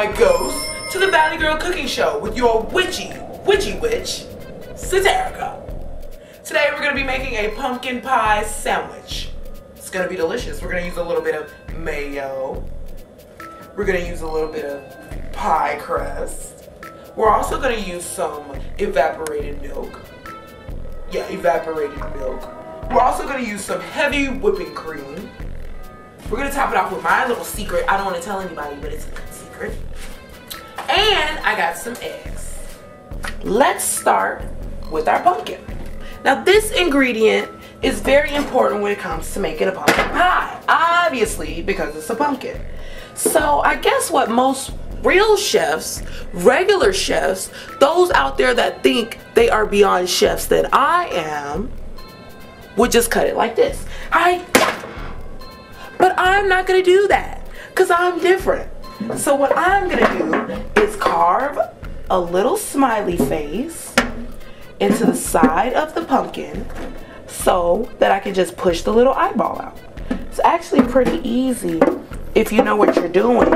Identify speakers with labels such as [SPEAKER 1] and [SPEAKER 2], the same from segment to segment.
[SPEAKER 1] my ghost, to the Valley Gurl Cooking Show with your witchy witch, Satarrica. Today we're going to be making a pumpkin pie sandwich. It's going to be delicious. We're going to use a little bit of mayo. We're going to use a little bit of pie crust. We're also going to use some evaporated milk. Yeah, evaporated milk. We're also going to use some heavy whipping cream. We're going to top it off with my little secret. I don't want to tell anybody, but it's a good secret. And I got some eggs. Let's start with our pumpkin. Now this ingredient is very important when it comes to making a pumpkin pie. Obviously, because it's a pumpkin. So I guess what most real chefs, regular chefs, those out there that think they are beyond chefs that I am, would just cut it like this. But I'm not gonna do that because I'm different. So what I'm gonna do is carve a little smiley face into the side of the pumpkin so that I can just push the little eyeball out. It's actually pretty easy if you know what you're doing.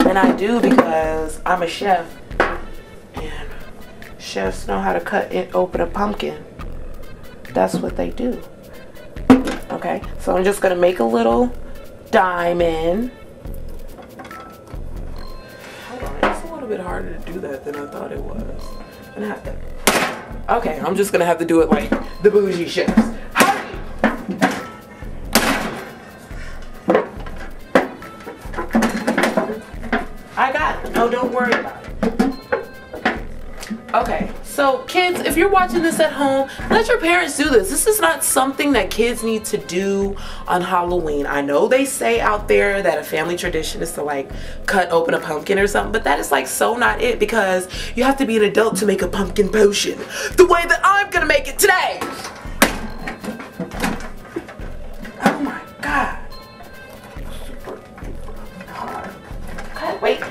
[SPEAKER 1] And I do because I'm a chef and chefs know how to cut and open a pumpkin. That's what they do. Okay, so I'm just gonna make a little diamond. Hold on, it's a little bit harder to do that than I thought it was. I'm gonna have to. Okay, I'm just gonna have to do it like the bougie chefs. I got it. No, don't worry about it. Okay, so kids, if you're watching this at home, let your parents do this. This is not something that kids need to do on Halloween. I know they say out there that a family tradition is to like cut open a pumpkin or something, but that is like so not it, because you have to be an adult to make a pumpkin potion the way that I'm gonna make it today. Oh my God. Super hard. Okay, wait.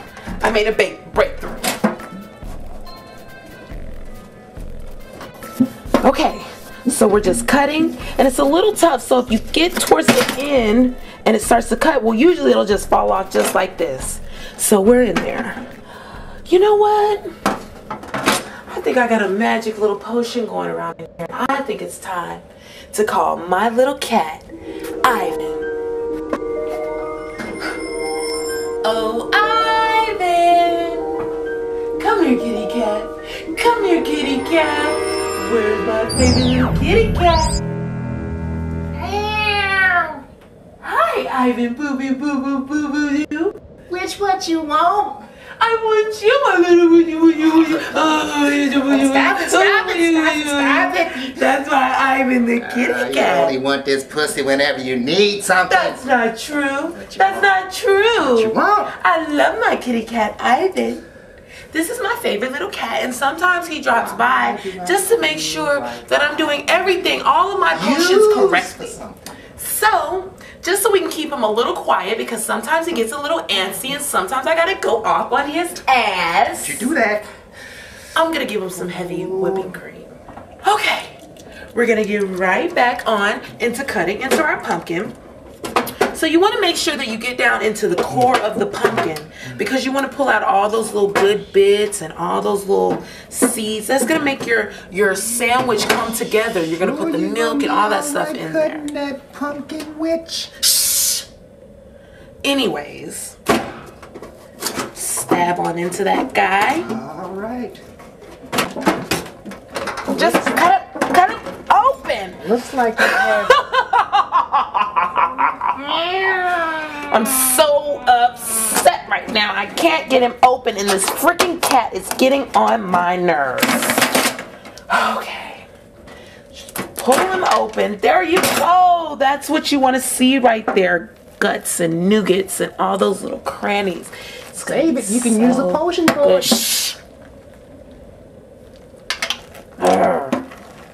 [SPEAKER 1] I made a breakthrough. Okay, so we're just cutting, and it's a little tough, so if you get towards the end and it starts to cut, well, usually it'll just fall off just like this. So we're in there. You know what? I think I got a magic little potion going around in here. I think it's time to call my little cat, Ivan. Oh, Ivan! Come here, kitty cat. Come here, kitty cat. Where's my favorite little kitty cat?
[SPEAKER 2] Meow.
[SPEAKER 1] Hi, Ivan. Boo boo boo boo boo boo doo.
[SPEAKER 2] Which what you want?
[SPEAKER 1] I want you, my little boo boo boo boo.
[SPEAKER 2] Stop it.
[SPEAKER 1] That's why Ivan the kitty cat.
[SPEAKER 3] You only want this pussy whenever you need something.
[SPEAKER 1] That's not true. That's not true.
[SPEAKER 3] What you want?
[SPEAKER 1] I love my kitty cat, Ivan. This is my favorite little cat, and sometimes he drops by just to make sure that I'm doing everything, all of my potions correctly. So, just so we can keep him a little quiet, because sometimes he gets a little antsy and sometimes I gotta go off on his ass.
[SPEAKER 3] You do that.
[SPEAKER 1] I'm gonna give him some heavy whipping cream. Okay, we're gonna get right back on into cutting into our pumpkin. So you want to make sure that you get down into the core of the pumpkin, because you want to pull out all those little good bits and all those little seeds. That's going to make your sandwich come together. You're going to put the milk and all that stuff in there.
[SPEAKER 3] That pumpkin witch.
[SPEAKER 1] Shh. Anyways, stab on into that guy.
[SPEAKER 3] All right.
[SPEAKER 1] Just cut it open.
[SPEAKER 3] Looks like it has.
[SPEAKER 1] I'm so upset right now. I can't get him open, and this freaking cat is getting on my nerves. Okay. Just pull him open. There you go. That's what you want to see right there. Guts and nougats and all those little crannies.
[SPEAKER 3] Save it. You can use a potion for it.
[SPEAKER 1] Shh.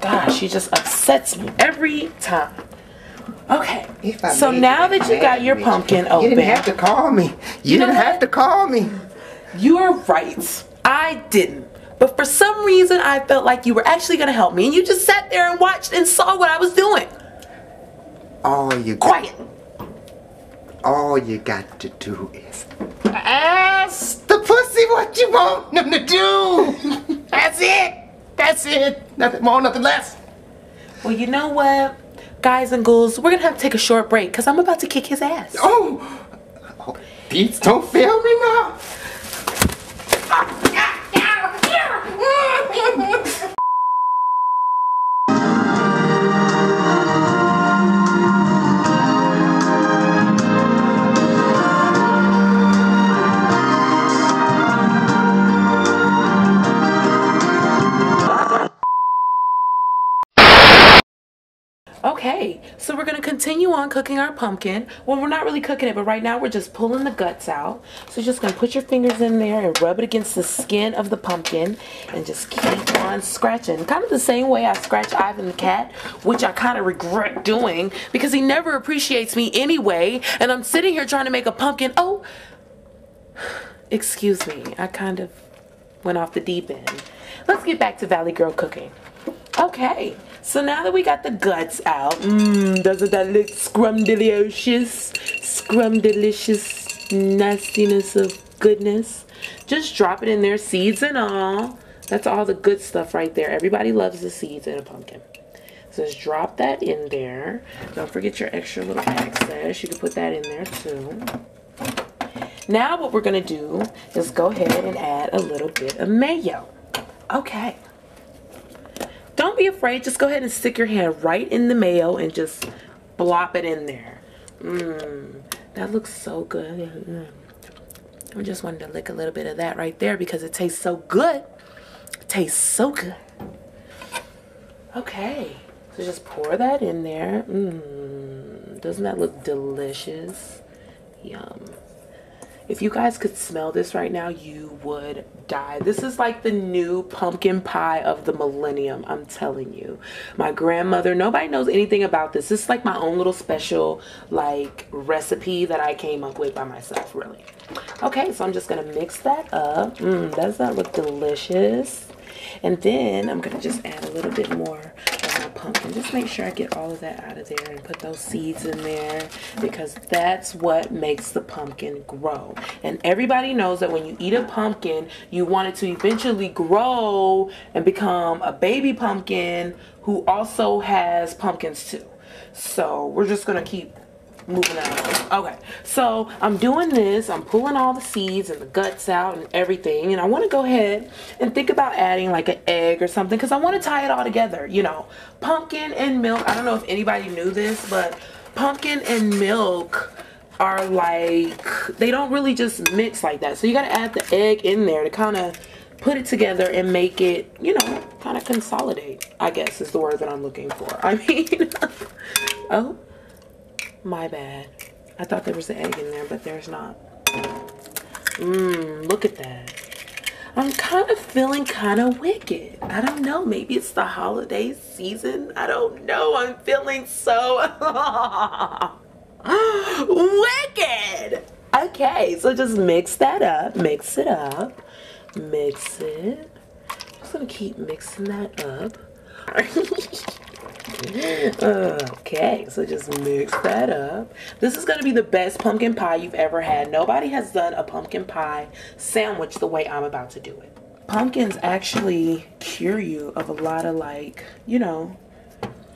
[SPEAKER 1] Gosh, she just upsets me every time. Okay, so now that you got your pumpkin open.
[SPEAKER 3] You didn't have to call me. You didn't have to call me.
[SPEAKER 1] You're right. I didn't. But for some reason, I felt like you were actually going to help me. And you just sat there and watched and saw what I was doing.
[SPEAKER 3] Oh, you...
[SPEAKER 1] Quiet.
[SPEAKER 3] All you got to do is ask the pussy what you want them to do. That's it. That's it. Nothing more, nothing less.
[SPEAKER 1] Well, you know what? Guys and ghouls, we're gonna have to take a short break because I'm about to kick his ass.
[SPEAKER 3] Oh, Pete, don't fail me now.
[SPEAKER 1] Okay, so we're gonna continue on cooking our pumpkin. Well, we're not really cooking it, but right now we're just pulling the guts out. So you're just gonna put your fingers in there and rub it against the skin of the pumpkin and just keep on scratching. Kind of the same way I scratch Ivan the cat, which I kind of regret doing because he never appreciates me anyway. And I'm sitting here trying to make a pumpkin. Oh, excuse me, I kind of went off the deep end. Let's get back to Valley Gurl Cooking. Okay, so now that we got the guts out, doesn't that look scrumdiddlyocious? Scrumdiddlicious nastiness of goodness. Just drop it in there, seeds and all. That's all the good stuff right there. Everybody loves the seeds in a pumpkin. So just drop that in there. Don't forget your extra little access. You can put that in there too. Now what we're gonna do is go ahead and add a little bit of mayo. Okay. Don't be afraid, just go ahead and stick your hand right in the mayo and just blop it in there. That looks so good. I just wanted to lick a little bit of that right there because it tastes so good. It tastes so good. Okay, so just pour that in there. Doesn't that look delicious? Yum. If you guys could smell this right now, you would die. This is like the new pumpkin pie of the millennium, I'm telling you. My grandmother, nobody knows anything about this. This is like my own little special like recipe that I came up with by myself, really. Okay, so I'm just gonna mix that up. Does that look delicious? And then I'm gonna just add a little bit more of my pumpkin. Just make sure I get all of that out of there and put those seeds in there because that's what makes the pumpkin grow. And everybody knows that when you eat a pumpkin, you want it to eventually grow and become a baby pumpkin who also has pumpkins too. So we're just gonna keep moving on. Okay, so I'm doing this. I'm pulling all the seeds and the guts out and everything, and I want to go ahead and think about adding like an egg or something because I want to tie it all together. You know, pumpkin and milk. I don't know if anybody knew this, but pumpkin and milk are like, they don't really just mix like that. So you got to add the egg in there to kind of put it together and make it, you know, kind of consolidate, I guess is the word that I'm looking for. I mean, oh. My bad. I thought there was an egg in there, but there's not. Look at that. I'm kind of feeling kind of wicked. I don't know. Maybe it's the holiday season. I don't know. I'm feeling so wicked. Okay, so just mix that up. Mix it up. Mix it. Just gonna keep mixing that up. Okay, so just mix that up. This is gonna be the best pumpkin pie you've ever had. Nobody has done a pumpkin pie sandwich the way I'm about to do it. Pumpkins actually cure you of a lot of, like, you know,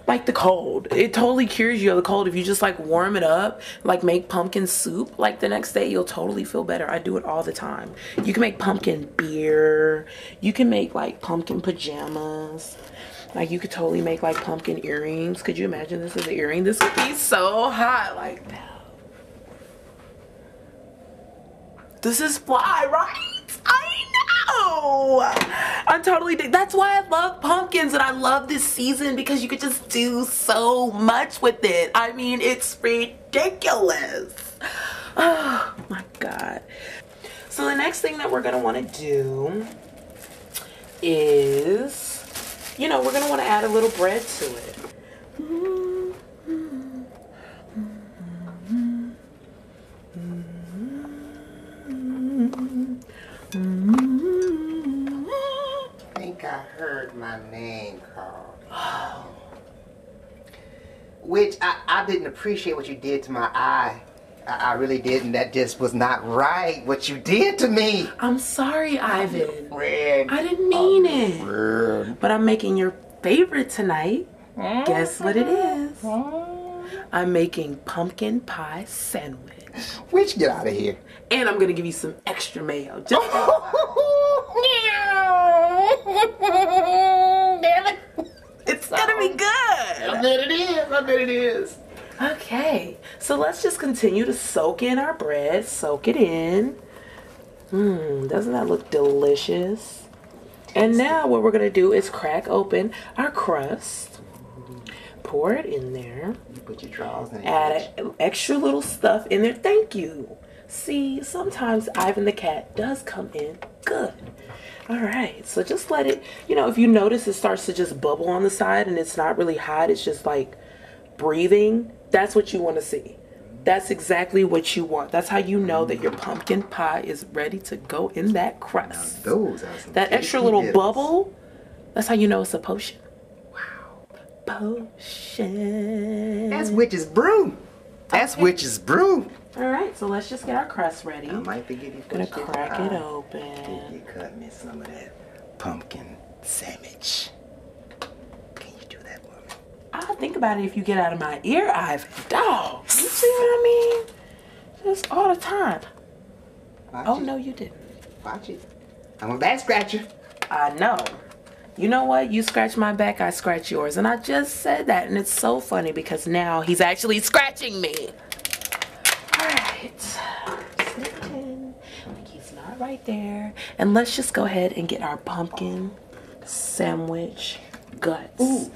[SPEAKER 1] like the cold. It totally cures you of the cold if you just like warm it up, like make pumpkin soup. Like the next day you'll totally feel better. I do it all the time. You can make pumpkin beer. You can make like pumpkin pajamas. Like you could totally make like pumpkin earrings. Could you imagine this as an earring? This would be so hot. Like, this is fly, right? I know. I'm totally, that's why I love pumpkins and I love this season because you could just do so much with it. I mean, it's ridiculous. Oh my God. So the next thing that we're gonna wanna do is, you know, we're gonna wanna add a little bread to it.
[SPEAKER 3] I think I heard my name called. Which I didn't appreciate what you did to my eye I really didn't. That just was not right, what you did to me.
[SPEAKER 1] I'm sorry, Ivan.
[SPEAKER 3] Red.
[SPEAKER 1] I didn't mean it.
[SPEAKER 3] Red.
[SPEAKER 1] But I'm making your favorite tonight. Guess what it is? I'm making pumpkin pie sandwich.
[SPEAKER 3] Witch, get out of here.
[SPEAKER 1] And I'm gonna give you some extra mayo. Just it's gonna be good.
[SPEAKER 3] I bet it is. I bet it is.
[SPEAKER 1] Okay, so let's just continue to soak in our bread. Soak it in. Doesn't that look delicious? And now what we're gonna do is crack open our crust. Pour it in there.
[SPEAKER 3] You put your drawers in.
[SPEAKER 1] Add extra little stuff in there. Thank you. See, sometimes Ivan the cat does come in good. All right, so just let it, you know, if you notice it starts to just bubble on the side and it's not really hot, it's just like breathing, that's what you want to see. That's exactly what you want. That's how you know that your pumpkin pie is ready to go in that crust.
[SPEAKER 3] Now those are some
[SPEAKER 1] that extra little bubble, that's how you know it's a potion.
[SPEAKER 3] Wow.
[SPEAKER 1] Potion.
[SPEAKER 3] That's witch's brew. That's witch's brew.
[SPEAKER 1] All right, so let's just get our crust ready.
[SPEAKER 3] I might forget you.
[SPEAKER 1] Gonna crack it
[SPEAKER 3] Did
[SPEAKER 1] open.
[SPEAKER 3] you cut me some of that pumpkin sandwich? Can you do that for me?
[SPEAKER 1] I'll think about it if you get out of my ear, Ivan. Dog, you see what I mean? Just all the time.
[SPEAKER 3] Watch
[SPEAKER 1] Oh,
[SPEAKER 3] it.
[SPEAKER 1] no, you didn't.
[SPEAKER 3] Watch it. I'm a back scratcher.
[SPEAKER 1] I know. You know what? You scratch my back, I scratch yours. And I just said that, and it's so funny because now he's actually scratching me. All right. Sitting. Like he's not right there. And let's just go ahead and get our pumpkin sandwich guts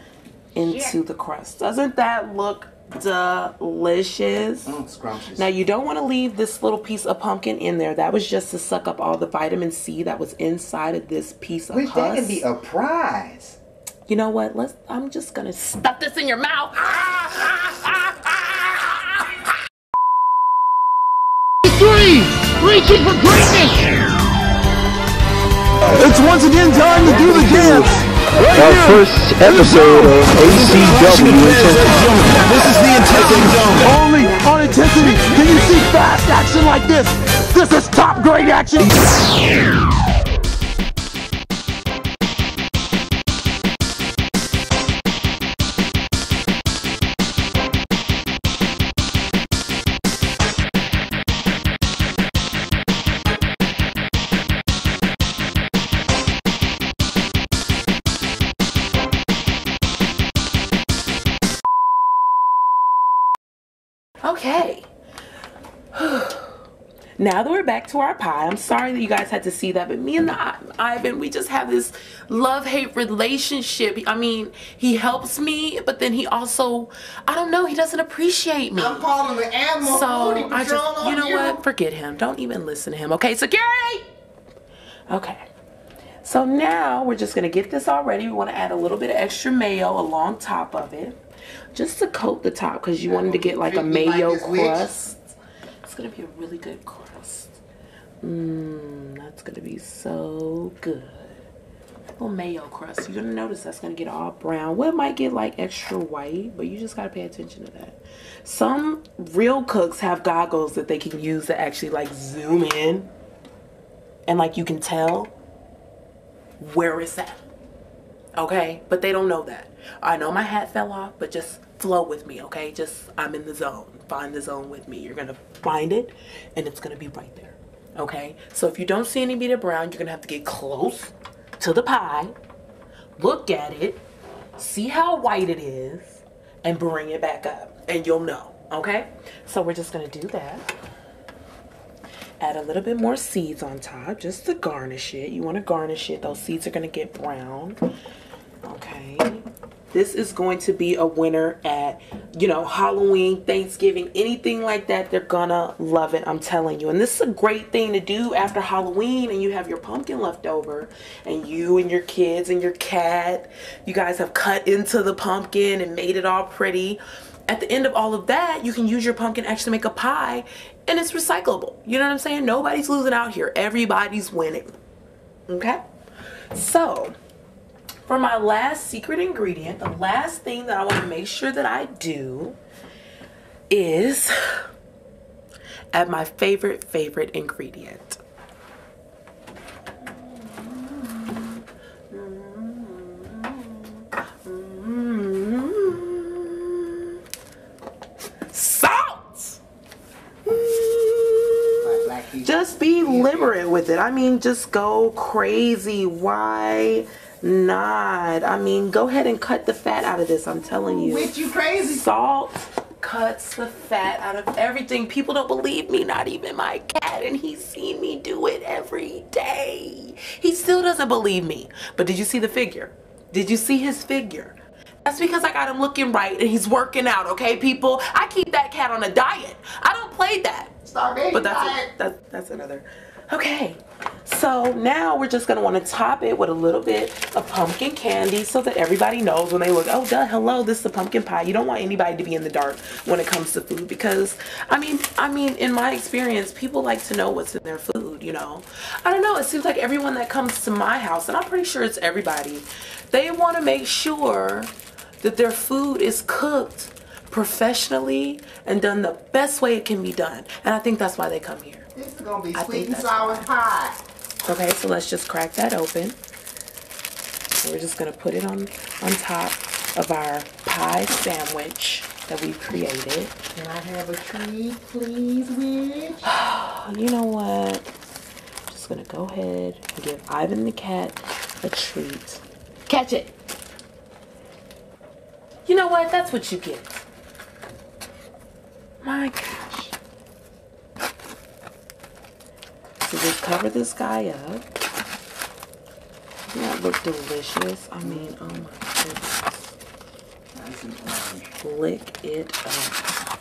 [SPEAKER 1] into the crust. Doesn't that look delicious?
[SPEAKER 3] Scrumptious.
[SPEAKER 1] Now you don't want to leave this little piece of pumpkin in there. That was just to suck up all the vitamin C that was inside of this piece of
[SPEAKER 3] Which
[SPEAKER 1] husk.
[SPEAKER 3] that can be a prize.
[SPEAKER 1] You know what? I'm just gonna stuff this in your mouth.
[SPEAKER 4] Reaching for greatness! It's once again time to do the dance!
[SPEAKER 5] Our first episode of ACW Intensity.
[SPEAKER 4] This is the Intensity Zone! Only on Intensity can you see fast action like this! This is top grade action!
[SPEAKER 1] Okay. Now that we're back to our pie, I'm sorry that you guys had to see that, but me and Ivan, we just have this love-hate relationship. I mean, he helps me, but then he also, I don't know, he doesn't appreciate me.
[SPEAKER 3] I'm calling the animal.
[SPEAKER 1] So
[SPEAKER 3] Patrol
[SPEAKER 1] I just,
[SPEAKER 3] on
[SPEAKER 1] you know what? Forget him. Don't even listen to him. Okay, security. Okay. So now we're just gonna get this all ready. We want to add a little bit of extra mayo along top of it, just to coat the top, because you wanted to get like a mayo crust. It's gonna be a really good crust. That's gonna be so good. A little mayo crust. You're gonna notice that's gonna get all brown. Well, it might get like extra white, but you just gotta pay attention to that. Some real cooks have goggles that they can use to actually like zoom in, and like you can tell where it's at. Okay, but they don't know that. I know my hat fell off, but just flow with me, okay? Just, I'm in the zone. Find the zone with me. You're gonna find it, and it's gonna be right there, okay? So if you don't see any bit of brown, you're gonna have to get close to the pie, look at it, see how white it is, and bring it back up, and you'll know, okay? So we're just gonna do that. Add a little bit more seeds on top, just to garnish it. You wanna garnish it. Those seeds are gonna get brown, okay? This is going to be a winner at, you know, Halloween, Thanksgiving, anything like that. They're gonna love it, I'm telling you. And this is a great thing to do after Halloween and you have your pumpkin left over and you and your kids and your cat, you guys have cut into the pumpkin and made it all pretty. At the end of all of that, you can use your pumpkin actually make a pie and it's recyclable. You know what I'm saying? Nobody's losing out here. Everybody's winning. Okay? So, for my last secret ingredient, the last thing that I want to make sure that I do is add my favorite ingredient. Salt! Just be liberate with it. I mean, just go crazy. Why not? I mean, go ahead and cut the fat out of this. I'm telling you.
[SPEAKER 3] Witch, you crazy.
[SPEAKER 1] Salt cuts the fat out of everything. People don't believe me, not even my cat, and he's seen me do it every day. He still doesn't believe me. But did you see the figure? Did you see his figure? That's because I got him looking right and he's working out, okay, people? I keep that cat on a diet. I don't play that.
[SPEAKER 3] Starvation
[SPEAKER 1] But
[SPEAKER 3] diet.
[SPEAKER 1] that's another. Okay, so now we're just gonna want to top it with a little bit of pumpkin candy so that everybody knows when they look, oh duh, hello, this is a pumpkin pie. You don't want anybody to be in the dark when it comes to food, because I mean in my experience, people like to know what's in their food, you know. I don't know, it seems like everyone that comes to my house, and I'm pretty sure it's everybody, they want to make sure that their food is cooked professionally and done the best way it can be done. And I think that's why they come here.
[SPEAKER 3] This is gonna be sweet and sour pie.
[SPEAKER 1] Okay, so let's just crack that open. We're just gonna put it on top of our pie sandwich that we've created.
[SPEAKER 3] Can I have a treat, please, Witch?
[SPEAKER 1] You know what? I'm just gonna go ahead and give Ivan the cat a treat. Catch it! You know what? That's what you get. My gosh. So just cover this guy up. Doesn't that look delicious? I mean, oh my goodness.
[SPEAKER 3] Nice and orange.
[SPEAKER 1] Lick it up.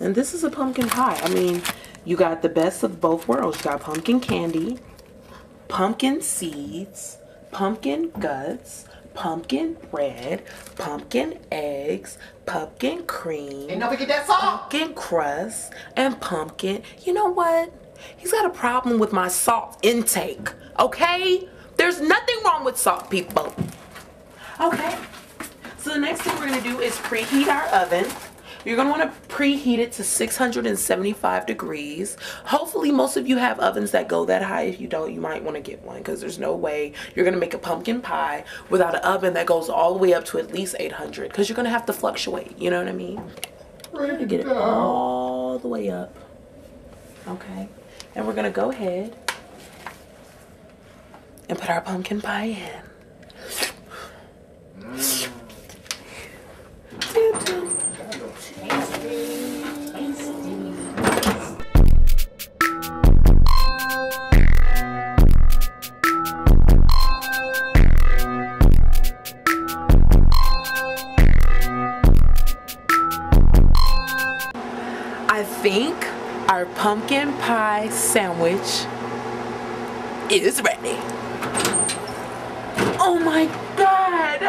[SPEAKER 1] And this is a pumpkin pie. I mean, you got the best of both worlds. You got pumpkin candy, pumpkin seeds, pumpkin guts, pumpkin bread, pumpkin eggs, pumpkin cream,
[SPEAKER 3] And don't forget that salt.
[SPEAKER 1] pumpkin crust, and pumpkin. You know what? He's got a problem with my salt intake, okay? There's nothing wrong with salt, people. Okay, so the next thing we're gonna do is preheat our oven. You're gonna wanna preheat it to 675 degrees. Hopefully most of you have ovens that go that high. If you don't, you might wanna get one, because there's no way you're gonna make a pumpkin pie without an oven that goes all the way up to at least 800, because you're gonna have to fluctuate, you know what I mean? We're gonna get it all the way up, okay? And we're gonna go ahead and put our pumpkin pie in. I think our pumpkin pie sandwich is ready. Oh my God!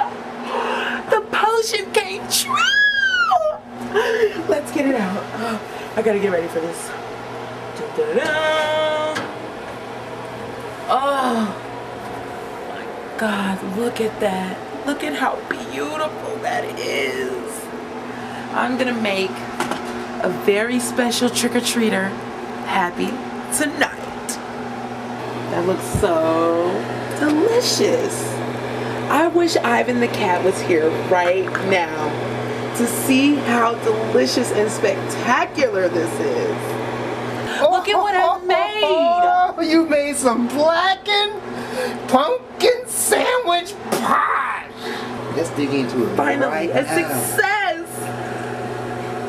[SPEAKER 1] The potion came true! Let's get it out. Oh, I gotta get ready for this. Da-da-da. Oh my God, look at that. Look at how beautiful that is. I'm gonna make a very special trick-or-treater happy tonight. That looks so delicious. I wish Ivan the cat was here right now to see how delicious and spectacular this is. Look at what I made.
[SPEAKER 3] Oh, you made some blackened pumpkin sandwich pie. Let's dig into it.
[SPEAKER 1] Finally,
[SPEAKER 3] right
[SPEAKER 1] a
[SPEAKER 3] now.
[SPEAKER 1] success.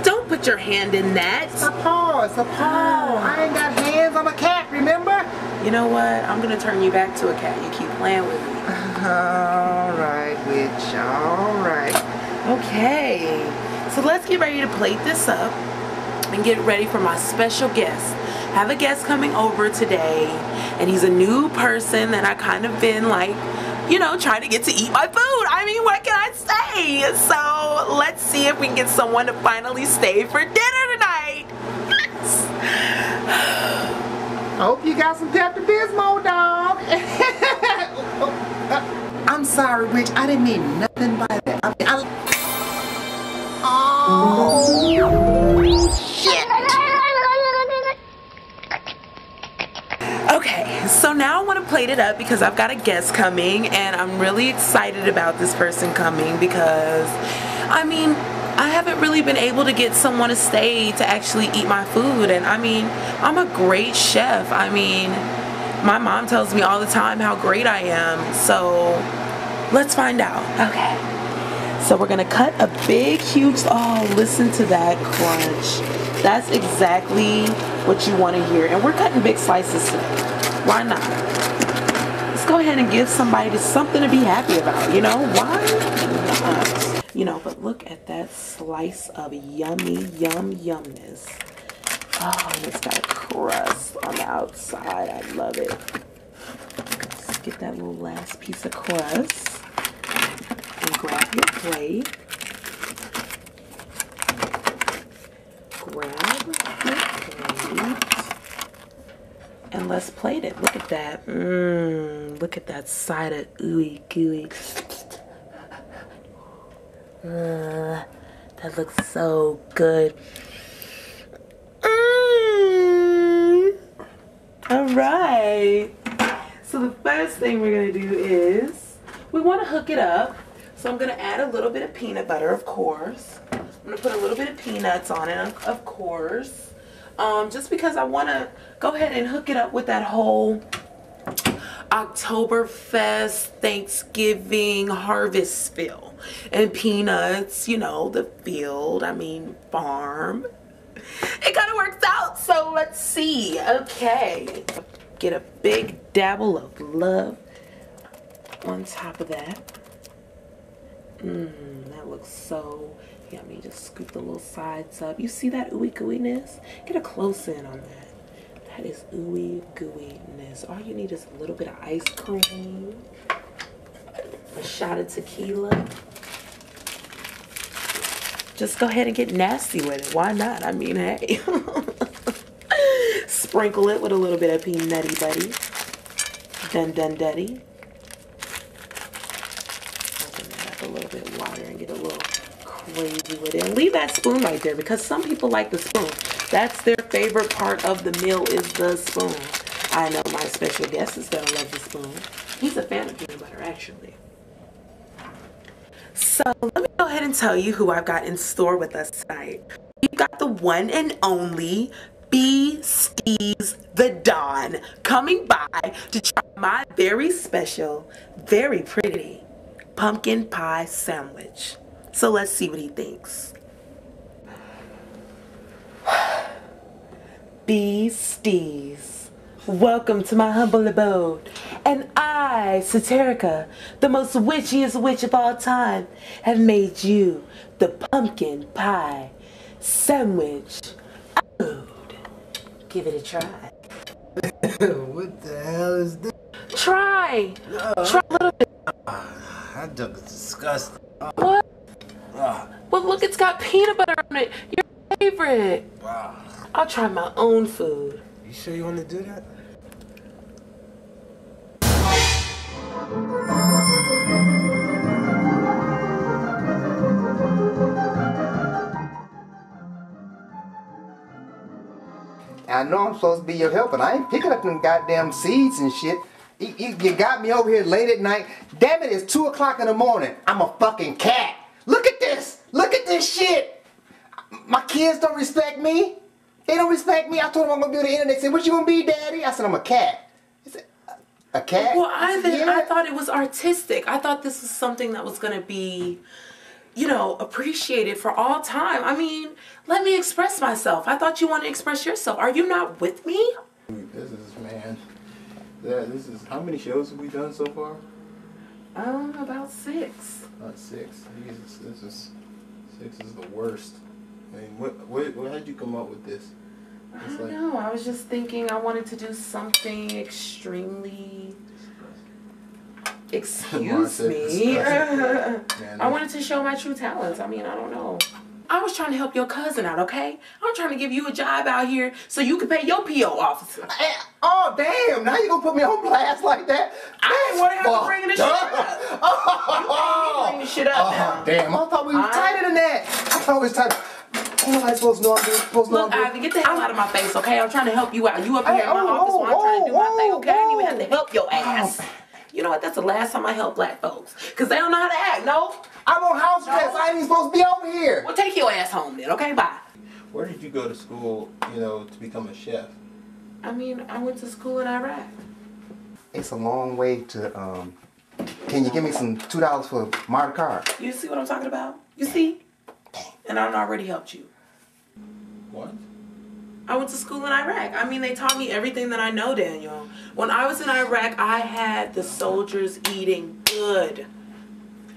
[SPEAKER 1] Don't put your hand in that.
[SPEAKER 3] It's a paw. It's a paw. I ain't got hands. I'm a cat, remember?
[SPEAKER 1] You know what? I'm gonna turn you back to a cat. You keep playing with me.
[SPEAKER 3] Alright, witch. Alright.
[SPEAKER 1] Okay, so let's get ready to plate this up and get ready for my special guest. I have a guest coming over today, and he's a new person that I kind of been like, you know, trying to get to eat my food. I mean, what can I say? So let's see if we can get someone to finally stay for dinner tonight. Yes.
[SPEAKER 3] I hope you got some Pepto-Bismol, dog. I'm sorry, witch. I didn't mean nothing by that. Oh, shit.
[SPEAKER 1] now I want to plate it up because I've got a guest coming, and I'm really excited about this person coming because, I mean, I haven't really been able to get someone to stay to actually eat my food. And I mean, I'm a great chef. I mean, my mom tells me all the time how great I am. So let's find out. Okay. So we're gonna cut a big, huge, oh, listen to that crunch. That's exactly what you want to hear. And we're cutting big slices today. Why not? Let's go ahead and give somebody something to be happy about, you know? Why not? You know, but look at that slice of yummy, yumness. Oh, and it's got a crust on the outside. I love it. Let's get that little last piece of crust. And grab your plate. Grab your plate. And let's plate it. Look at that. Look at that side of ooey gooey. That looks so good. All right. So the first thing we're gonna do is we want to hook it up. So I'm gonna add a little bit of peanut butter, of course. I'm gonna put a little bit of peanuts on it, of course. Just because I want to go ahead and hook it up with that whole Oktoberfest, Thanksgiving, harvest feel. And peanuts, you know, the field, I mean, farm. It kind of works out, so let's see. Okay. Get a big dabble of love on top of that. That looks so yummy. Just scoop the little sides up. You see that ooey gooiness? Get a close in on that. That is ooey gooiness. All you need is a little bit of ice cream, a shot of tequila. Just go ahead and get nasty with it. Why not? I mean, hey. Sprinkle it with a little bit of peanutty buddy. Dun-dun-duddy. Open that up a little bit wider and get a little crazy with it. And leave that spoon right there because some people like the spoon. That's their favorite part of the meal is the spoon. I know my special guest is gonna love the spoon. He's a fan of peanut butter, actually. So let me go ahead and tell you who I've got in store with us tonight. We've got the one and only B. Steve's the Don coming by to try my very special, very pretty pumpkin pie sandwich. So let's see what he thinks. B. Steve's, welcome to my humble abode. And I, Satarrica, the most witchiest witch of all time, have made you the pumpkin pie sandwich. Oh, give it a try.
[SPEAKER 3] What the hell is this?
[SPEAKER 1] Try. Try a little bit.
[SPEAKER 3] That looks disgusting.
[SPEAKER 1] What? Well, look, it's got peanut butter on it. Your favorite.
[SPEAKER 3] Wow.
[SPEAKER 1] I'll try my own food.
[SPEAKER 3] You sure you want to do that? I know I'm supposed to be your helper. I ain't picking up them goddamn seeds and shit. You got me over here late at night. Damn it, it's 2 o'clock in the morning. I'm a fucking cat. Look at this. Look at this shit. My kids don't respect me. They don't respect me. I told them I'm going to be on the internet. They said, what you going to be, Daddy? I said, I'm a cat. They said, a cat?
[SPEAKER 1] Well, I thought it was artistic. I thought this was something that was going to be, you know, appreciated for all time. I mean, let me express myself. I thought you wanted to express yourself. Are you not with me?
[SPEAKER 6] This is, man. Yeah, this is, how many shows have we done so far?
[SPEAKER 1] About 6.
[SPEAKER 6] Not 6. Jesus, this is, 6 is the worst. I mean, how did you come up with this?
[SPEAKER 1] I don't know. I was just thinking I wanted to do something extremely... Excuse me. I wanted to show my true talents. I mean, I don't know. I was trying to help your cousin out, okay? I'm trying to give you a job out here so you can pay your P.O. officer.
[SPEAKER 3] Oh, damn. Now you going to put me on blast like that?
[SPEAKER 1] I didn't want to have to bring the shit up. You bring the shit up now.
[SPEAKER 3] Damn. I thought we was tighter than that. I thought we was tighter. Ain't nobody supposed to know I'm doing.
[SPEAKER 1] Look, Ivy, get the hell out of my face, okay? I'm trying to help you out. You up here in my office while I'm trying to do my thing, okay? I didn't even have to help your ass. You know what? That's the last time I help black folks. Because they don't know how to act, no?
[SPEAKER 3] I'm on house arrest. I ain't even supposed to be over here.
[SPEAKER 1] Well, take your ass home then, okay? Bye.
[SPEAKER 6] Where did you go to school, you know, to become a chef?
[SPEAKER 1] I mean, I went to school in Iraq.
[SPEAKER 3] It's a long way to, can you give me some $2 for my car?
[SPEAKER 1] You see what I'm talking about? You see? And I already helped you.
[SPEAKER 6] What?
[SPEAKER 1] I went to school in Iraq. I mean, they taught me everything that I know, Daniel. When I was in Iraq, I had the soldiers eating good.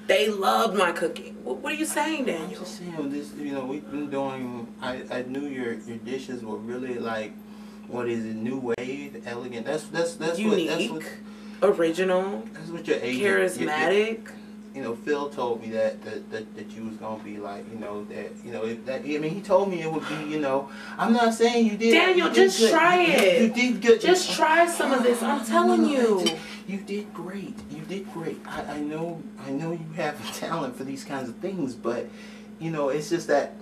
[SPEAKER 1] They loved my cooking. What are you saying, Daniel?
[SPEAKER 6] I'm just saying, this, you know, we've been doing, I knew your dishes were really like, what is it, new wave, elegant. That's
[SPEAKER 1] unique,
[SPEAKER 6] what
[SPEAKER 1] original,
[SPEAKER 6] that's what your agent,
[SPEAKER 1] charismatic.
[SPEAKER 6] You know, Phil told me that you was gonna be like, you know, I mean, he told me it would be, you know, I'm not saying you did.
[SPEAKER 1] Daniel, just try it.
[SPEAKER 6] You did good.
[SPEAKER 1] Just try some of this. I'm telling you.
[SPEAKER 6] You did great. You did great. I know you have a talent for these kinds of things, but you know, it's just that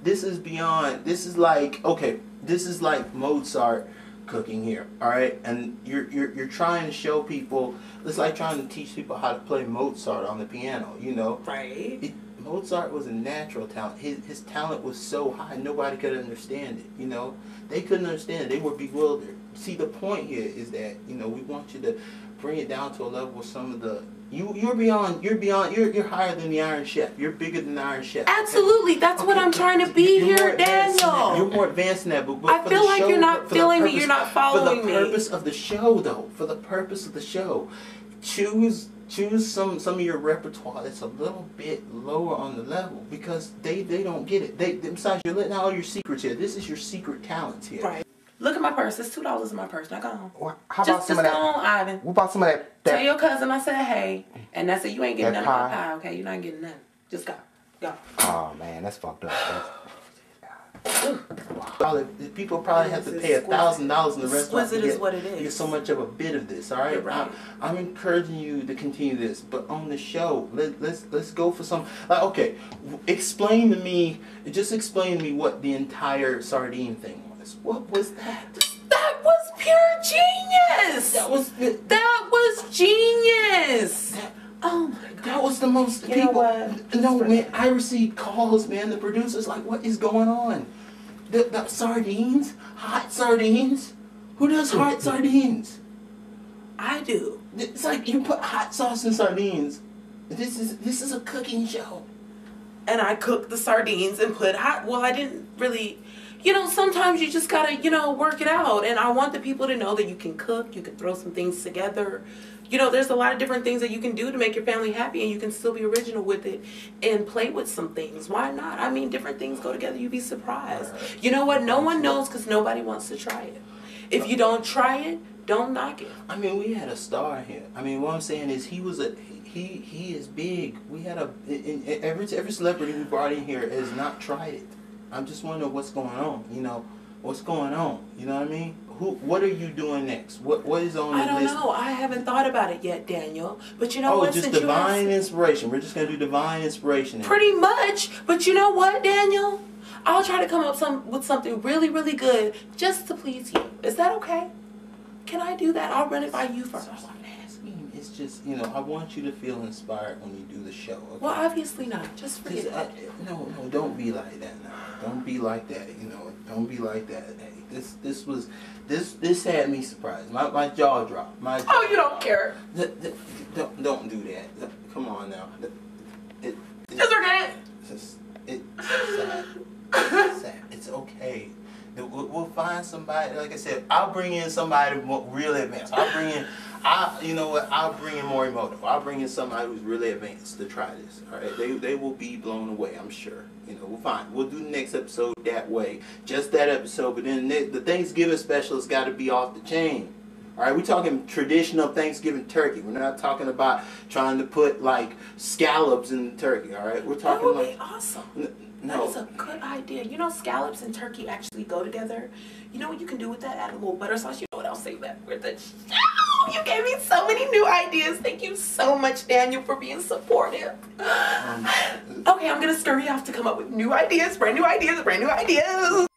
[SPEAKER 6] this is beyond. This is like, okay, this is like Mozart cooking here, all right? And you're trying to show people. It's like trying to teach people how to play Mozart on the piano, you know?
[SPEAKER 1] Right.
[SPEAKER 6] Mozart was a natural talent. His talent was so high, nobody could understand it, you know? They couldn't understand it. They were bewildered. See, the point here is that, you know, we want you to bring it down to a level where some of the you're higher than the Iron Chef. You're bigger than the Iron Chef.
[SPEAKER 1] Absolutely, that's what I'm trying to be here, Daniel.
[SPEAKER 6] You're more advanced than that, but
[SPEAKER 1] I feel like you're not feeling me. You're not following me.
[SPEAKER 6] For the purpose of the show, though, for the purpose of the show, choose some of your repertoire that's a little bit lower on the level because they don't get it. Besides, you're letting out all your secrets here. This is your secret talents here.
[SPEAKER 1] Right. Look at my purse. It's $2 in my purse. Now go on.
[SPEAKER 3] Well, how about
[SPEAKER 1] just
[SPEAKER 3] some of that?
[SPEAKER 1] Go on, Ivan.
[SPEAKER 3] What about some of that?
[SPEAKER 1] Tell your cousin I said hey, and I said you ain't getting
[SPEAKER 3] that
[SPEAKER 1] none of my pie. Okay, you're not getting none. Just go.
[SPEAKER 3] Oh man, that's fucked up.
[SPEAKER 6] People probably have to pay $1,000 in the restaurant.
[SPEAKER 1] Exquisite is what it is.
[SPEAKER 6] You get so much of a bit of this, all right?
[SPEAKER 1] Right.
[SPEAKER 6] I'm encouraging you to continue this, but on the show, let's go for some. Like, okay, explain to me what the entire sardine thing was. What was that?
[SPEAKER 1] That was pure genius. That was genius. Oh my God.
[SPEAKER 6] That was the most
[SPEAKER 1] You know what?
[SPEAKER 6] No, man, I received calls, man. The producers like, what is going on? The sardines? Hot sardines? Who does hot sardines?
[SPEAKER 1] I do.
[SPEAKER 6] It's like you put hot sauce in sardines. This is a cooking show.
[SPEAKER 1] And I cooked the sardines and put hot. Well, I didn't really. You know, sometimes you just gotta, you know, work it out. And I want the people to know that you can cook, you can throw some things together. You know, there's a lot of different things that you can do to make your family happy, and you can still be original with it and play with some things. Why not? I mean, different things go together. You'd be surprised. You know what? No one knows because nobody wants to try it. If you don't try it, don't knock it.
[SPEAKER 6] I mean, we had a star here. I mean, what I'm saying is he is big. We had every celebrity we brought in here has not tried it. I'm just wondering what's going on. You know, what's going on? You know what I mean? What are you doing next? What is on the list?
[SPEAKER 1] I don't know. I haven't thought about it yet, Daniel. But you know what?
[SPEAKER 6] Just divine inspiration. We're just gonna do divine inspiration.
[SPEAKER 1] Pretty much. But you know what, Daniel? I'll try to come up with something really, really good just to please you. Is that okay? Can I do that? I'll run it by you first.
[SPEAKER 6] That's what I'm asking. It's just, you know, I want you to feel inspired when you do the show. Okay?
[SPEAKER 1] Well, obviously not. Just forget it.
[SPEAKER 6] No, don't be like that now. Don't be like that. You know, don't be like that. Hey, this had me surprised. My jaw dropped.
[SPEAKER 1] Oh, you don't care.
[SPEAKER 6] Don't do that. Come on now.
[SPEAKER 1] It's okay.
[SPEAKER 6] It's sad. It's sad. It's okay. We'll find somebody. Like I said, I'll bring in somebody real advanced. You know what? I'll bring in Morimoto. I'll bring in somebody who's really advanced to try this. All right, they will be blown away. I'm sure. You know, we'll find. We'll do the next episode that way, just that episode. But then the Thanksgiving special has got to be off the chain. All right, we're talking traditional Thanksgiving turkey. We're not talking about trying to put like scallops in the turkey. All right, we're talking
[SPEAKER 1] that would be awesome.
[SPEAKER 6] No.
[SPEAKER 1] That's a good idea. You know, scallops and turkey actually go together. You know what you can do with that? Add a little butter sauce. You know what? I'll save that. You gave me so so many new ideas. Thank you so much, Daniel, for being supportive. Okay, I'm gonna scurry off to come up with new ideas, brand new ideas, brand new ideas.